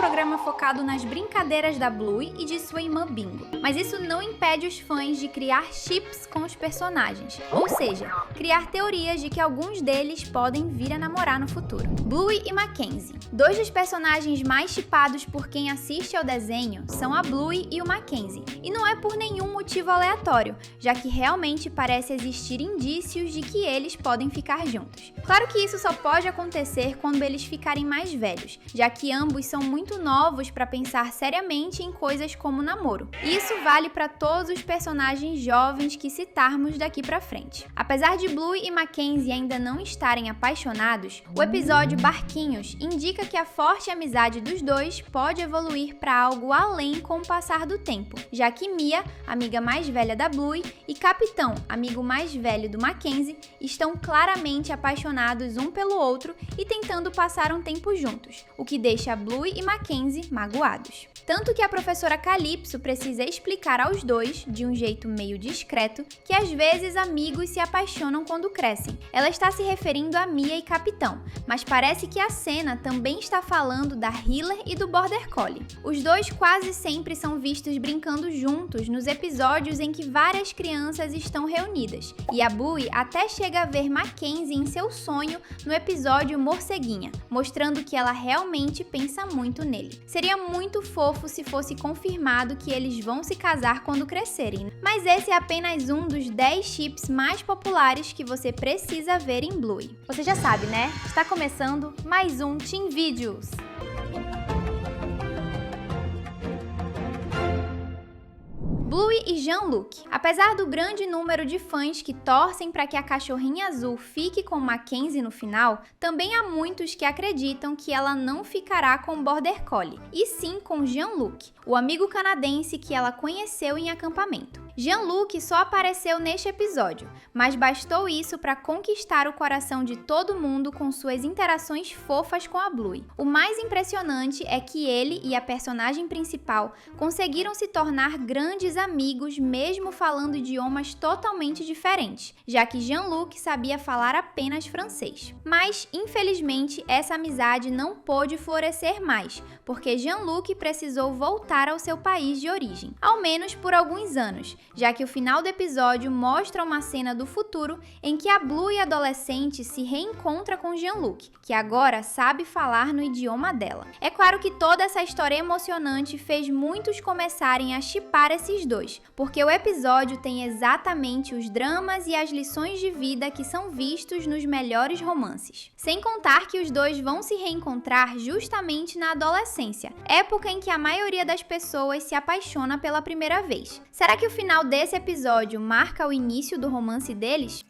programa focado nas brincadeiras da Bluey e de sua irmã Bingo. Mas isso não impede os fãs de criar chips com os personagens, ou seja, criar teorias de que alguns deles podem vir a namorar no futuro. Bluey e Mackenzie. Dois dos personagens mais shippados por quem assiste ao desenho são a Bluey e o Mackenzie, e não é por nenhum motivo aleatório, já que realmente parece existir indícios de que eles podem ficar juntos. Claro que isso só pode acontecer quando eles ficarem mais velhos, já que ambos são muito novos para pensar seriamente em coisas como namoro. E isso vale para todos os personagens jovens que citarmos daqui para frente. Apesar de Bluey e Mackenzie ainda não estarem apaixonados, o episódio Barquinhos indica que a forte amizade dos dois pode evoluir para algo além com o passar do tempo, já que Mia, amiga mais velha da Bluey, e Capitão, amigo mais velho do Mackenzie, estão claramente apaixonados um pelo outro e tentando passar um tempo juntos, o que deixa Bluey e Mackenzie magoados. Tanto que a professora Calypso precisa explicar aos dois, de um jeito meio discreto, que às vezes amigos se apaixonam quando crescem. Ela está se referindo a Mia e Capitão, mas parece que a cena também está falando da Healer e do Border Collie. Os dois quase sempre são vistos brincando juntos nos episódios em que várias crianças estão reunidas, e a Bluey até chega a ver Mackenzie em seu sonho no episódio Morceguinha, mostrando que ela realmente pensa muito nele. Seria muito fofo se fosse confirmado que eles vão se casar quando crescerem, mas esse é apenas um dos 10 chips mais populares que você precisa ver em Bluey. Você já sabe, né? Está começando mais um Teen Videos! Bluey e Jean-Luc. Apesar do grande número de fãs que torcem para que a cachorrinha azul fique com Mackenzie no final, também há muitos que acreditam que ela não ficará com Border Collie, e sim com Jean-Luc, o amigo canadense que ela conheceu em acampamento. Jean-Luc só apareceu neste episódio, mas bastou isso para conquistar o coração de todo mundo com suas interações fofas com a Bluey. O mais impressionante é que ele e a personagem principal conseguiram se tornar grandes amigos mesmo falando idiomas totalmente diferentes, já que Jean-Luc sabia falar apenas francês. Mas, infelizmente, essa amizade não pôde florescer mais, porque Jean-Luc precisou voltar ao seu país de origem, ao menos por alguns anos, já que o final do episódio mostra uma cena do futuro em que a Bluey adolescente se reencontra com Jean-Luc, que agora sabe falar no idioma dela. É claro que toda essa história emocionante fez muitos começarem a shippar esses dois, porque o episódio tem exatamente os dramas e as lições de vida que são vistos nos melhores romances. Sem contar que os dois vão se reencontrar justamente na adolescência, época em que a maioria das pessoas se apaixona pela primeira vez. Será que o final desse episódio marca o início do romance deles?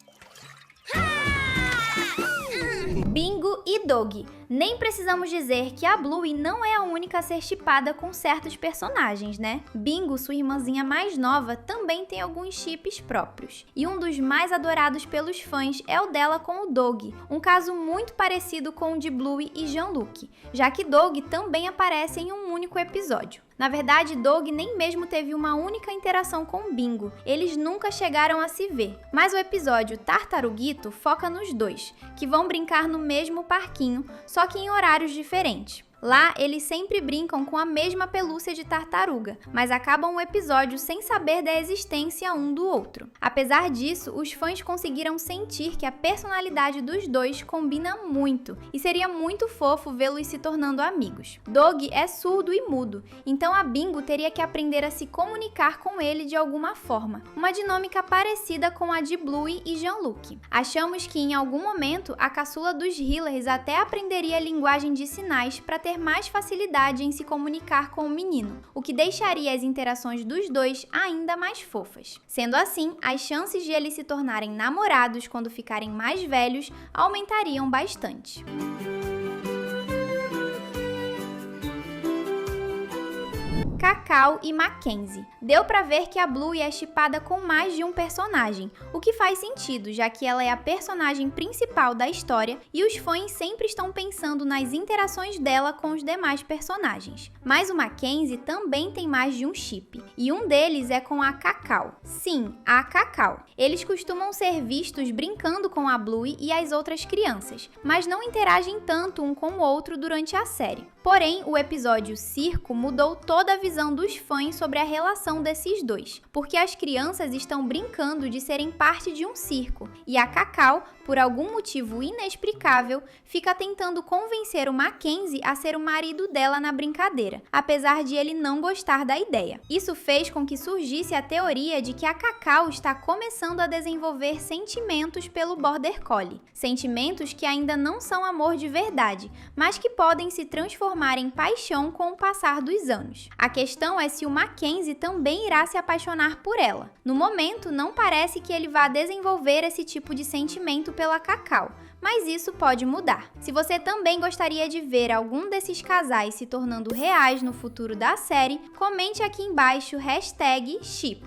Bingo e Dog. Nem precisamos dizer que a Bluey não é a única a ser shippada com certos personagens, né? Bingo, sua irmãzinha mais nova, também tem alguns chips próprios. E um dos mais adorados pelos fãs é o dela com o Dog, um caso muito parecido com o de Bluey e Jean-Luc, já que Dog também aparece em um único episódio. Na verdade, Dog nem mesmo teve uma única interação com Bingo, eles nunca chegaram a se ver. Mas o episódio Tartaruguito foca nos dois, que vão brincar no mesmo parquinho, só que em horários diferentes. Lá, eles sempre brincam com a mesma pelúcia de tartaruga, mas acabam o episódio sem saber da existência um do outro. Apesar disso, os fãs conseguiram sentir que a personalidade dos dois combina muito, e seria muito fofo vê-los se tornando amigos. Dog é surdo e mudo, então a Bingo teria que aprender a se comunicar com ele de alguma forma, uma dinâmica parecida com a de Bluey e Jean-Luc. Achamos que em algum momento a caçula dos Healers até aprenderia a linguagem de sinais para ter mais facilidade em se comunicar com o menino, o que deixaria as interações dos dois ainda mais fofas. Sendo assim, as chances de eles se tornarem namorados quando ficarem mais velhos aumentariam bastante. Cacau e Mackenzie. Deu pra ver que a Bluey é shippada com mais de um personagem, o que faz sentido, já que ela é a personagem principal da história e os fãs sempre estão pensando nas interações dela com os demais personagens. Mas o Mackenzie também tem mais de um chip, e um deles é com a Cacau. Sim, a Cacau. Eles costumam ser vistos brincando com a Bluey e as outras crianças, mas não interagem tanto um com o outro durante a série. Porém, o episódio Circo mudou toda a visão dos fãs sobre a relação desses dois, porque as crianças estão brincando de serem parte de um circo, e a Cacau, por algum motivo inexplicável, fica tentando convencer o Mackenzie a ser o marido dela na brincadeira, apesar de ele não gostar da ideia. Isso fez com que surgisse a teoria de que a Cacau está começando a desenvolver sentimentos pelo Border Collie, sentimentos que ainda não são amor de verdade, mas que podem se transformar em paixão com o passar dos anos. A questão é se o Mackenzie também irá se apaixonar por ela. No momento, não parece que ele vá desenvolver esse tipo de sentimento pela Cacau, mas isso pode mudar. Se você também gostaria de ver algum desses casais se tornando reais no futuro da série, comente aqui embaixo #Chip.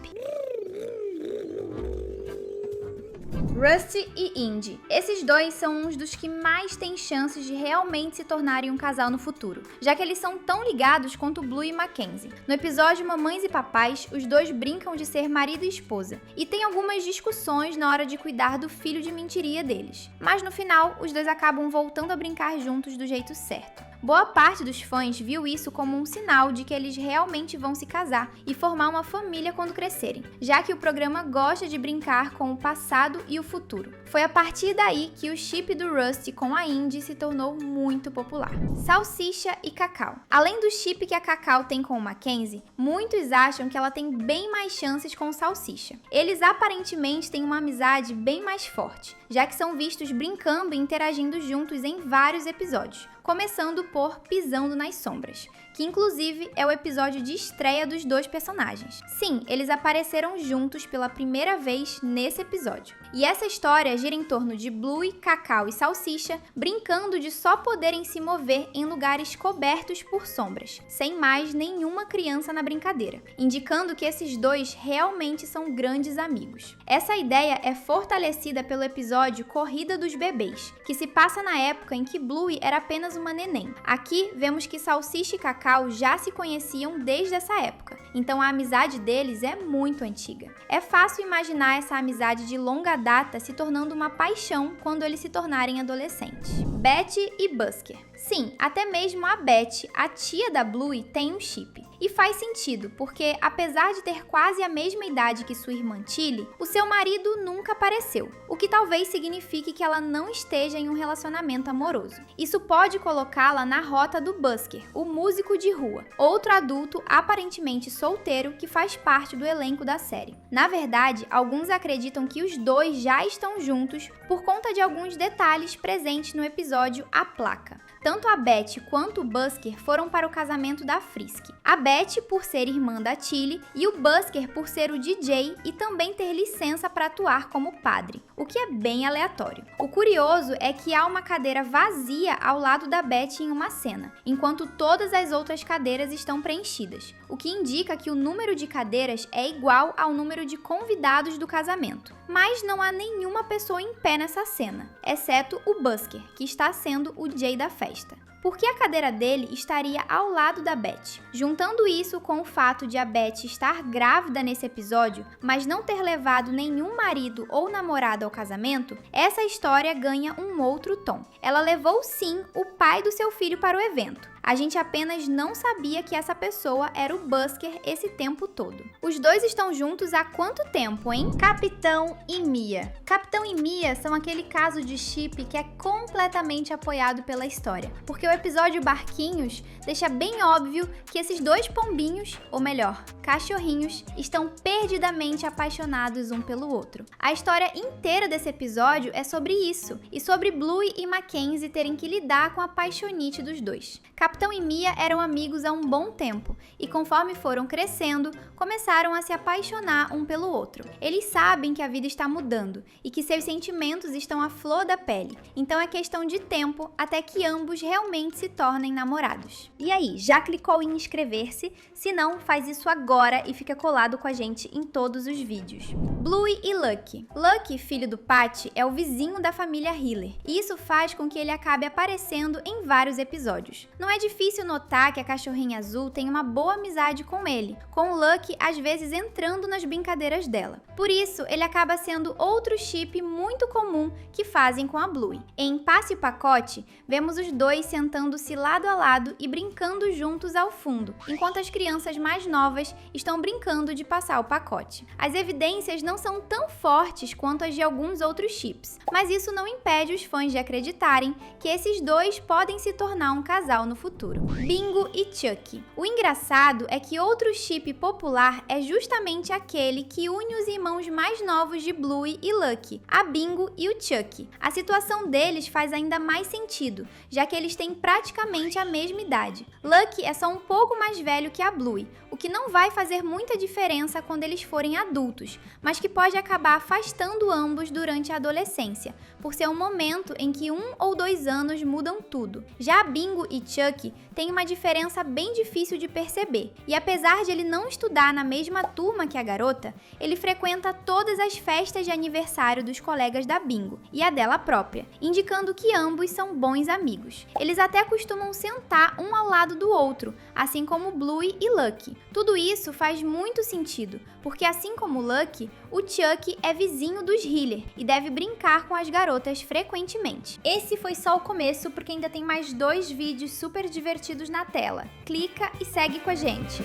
Rusty e Indy. Esses dois são uns dos que mais têm chances de realmente se tornarem um casal no futuro, já que eles são tão ligados quanto Blue e Mackenzie. No episódio Mamães e Papais, os dois brincam de ser marido e esposa, e tem algumas discussões na hora de cuidar do filho de mentiria deles. Mas no final, os dois acabam voltando a brincar juntos do jeito certo. Boa parte dos fãs viu isso como um sinal de que eles realmente vão se casar e formar uma família quando crescerem, já que o programa gosta de brincar com o passado e o futuro. Foi a partir daí que o chip do Rusty com a Indy se tornou muito popular. Salsicha e Cacau. Além do chip que a Cacau tem com o Mackenzie, muitos acham que ela tem bem mais chances com o Salsicha. Eles aparentemente têm uma amizade bem mais forte, já que são vistos brincando e interagindo juntos em vários episódios, começando por Pisando nas Sombras, que inclusive é o episódio de estreia dos dois personagens. Sim, eles apareceram juntos pela primeira vez nesse episódio. E essa história gira em torno de Blue, Cacau e Salsicha brincando de só poderem se mover em lugares cobertos por sombras, sem mais nenhuma criança na brincadeira, indicando que esses dois realmente são grandes amigos. Essa ideia é fortalecida pelo episódio Corrida dos Bebês, que se passa na época em que Blue era apenas uma neném. Aqui vemos que Salsicha e Cacau já se conheciam desde essa época, então a amizade deles é muito antiga. É fácil imaginar essa amizade de longa data se tornando uma paixão quando eles se tornarem adolescentes. Betty e Busker. Sim, até mesmo a Betty, a tia da Bluey, tem um chip. E faz sentido, porque apesar de ter quase a mesma idade que sua irmã Tilly, o seu marido nunca apareceu, o que talvez signifique que ela não esteja em um relacionamento amoroso. Isso pode colocá-la na rota do Busker, o músico de rua, outro adulto aparentemente solteiro que faz parte do elenco da série. Na verdade, alguns acreditam que os dois já estão juntos por conta de alguns detalhes presentes no episódio A Placa. Tanto a Betty quanto o Busker foram para o casamento da Frisk. A Betty por ser irmã da Tilly e o Busker por ser o DJ e também ter licença para atuar como padre, o que é bem aleatório. O curioso é que há uma cadeira vazia ao lado da Betty em uma cena, enquanto todas as outras cadeiras estão preenchidas, o que indica que o número de cadeiras é igual ao número de convidados do casamento. Mas não há nenhuma pessoa em pé nessa cena, exceto o Busker, que está sendo o DJ da festa. Porque a cadeira dele estaria ao lado da Betty. Juntando isso com o fato de a Betty estar grávida nesse episódio, mas não ter levado nenhum marido ou namorado ao casamento, essa história ganha um outro tom. Ela levou sim o pai do seu filho para o evento. A gente apenas não sabia que essa pessoa era o Busker esse tempo todo. Os dois estão juntos há quanto tempo, hein? Capitão e Mia. Capitão e Mia são aquele caso de chip que é completamente apoiado pela história, porque o episódio Barquinhos deixa bem óbvio que esses dois pombinhos, ou melhor, cachorrinhos, estão perdidamente apaixonados um pelo outro. A história inteira desse episódio é sobre isso, e sobre Blue e Mackenzie terem que lidar com a paixonite dos dois. Capitão e Mia eram amigos há um bom tempo, e conforme foram crescendo, começaram a se apaixonar um pelo outro. Eles sabem que a vida está mudando, e que seus sentimentos estão à flor da pele, então é questão de tempo até que ambos realmente se tornem namorados. E aí, já clicou em inscrever-se? Se não, faz isso agora e fica colado com a gente em todos os vídeos. Bluey e Lucky. Lucky, filho do Patty, é o vizinho da família Hiller, e isso faz com que ele acabe aparecendo em vários episódios. Não é difícil notar que a cachorrinha azul tem uma boa amizade com ele, com o Lucky às vezes entrando nas brincadeiras dela. Por isso, ele acaba sendo outro chip muito comum que fazem com a Bluey. Em Passe o Pacote, vemos os dois sentando sentando-se lado a lado e brincando juntos ao fundo, enquanto as crianças mais novas estão brincando de passar o pacote. As evidências não são tão fortes quanto as de alguns outros chips, mas isso não impede os fãs de acreditarem que esses dois podem se tornar um casal no futuro. Bingo e Chucky. O engraçado é que outro chip popular é justamente aquele que une os irmãos mais novos de Bluey e Lucky, a Bingo e o Chucky. A situação deles faz ainda mais sentido, já que eles têm praticamente a mesma idade. Lucky é só um pouco mais velho que a Bluey, o que não vai fazer muita diferença quando eles forem adultos, mas que pode acabar afastando ambos durante a adolescência, por ser um momento em que 1 ou 2 anos mudam tudo. Já Bingo e Chucky têm uma diferença bem difícil de perceber, e apesar de ele não estudar na mesma turma que a garota, ele frequenta todas as festas de aniversário dos colegas da Bingo e a dela própria, indicando que ambos são bons amigos. Eles até costumam sentar um ao lado do outro, assim como Bluey e Lucky. Tudo isso faz muito sentido, porque assim como Lucky, o Chucky é vizinho dos Hiller e deve brincar com as garotas frequentemente. Esse foi só o começo, porque ainda tem mais 2 vídeos super divertidos na tela. Clica e segue com a gente!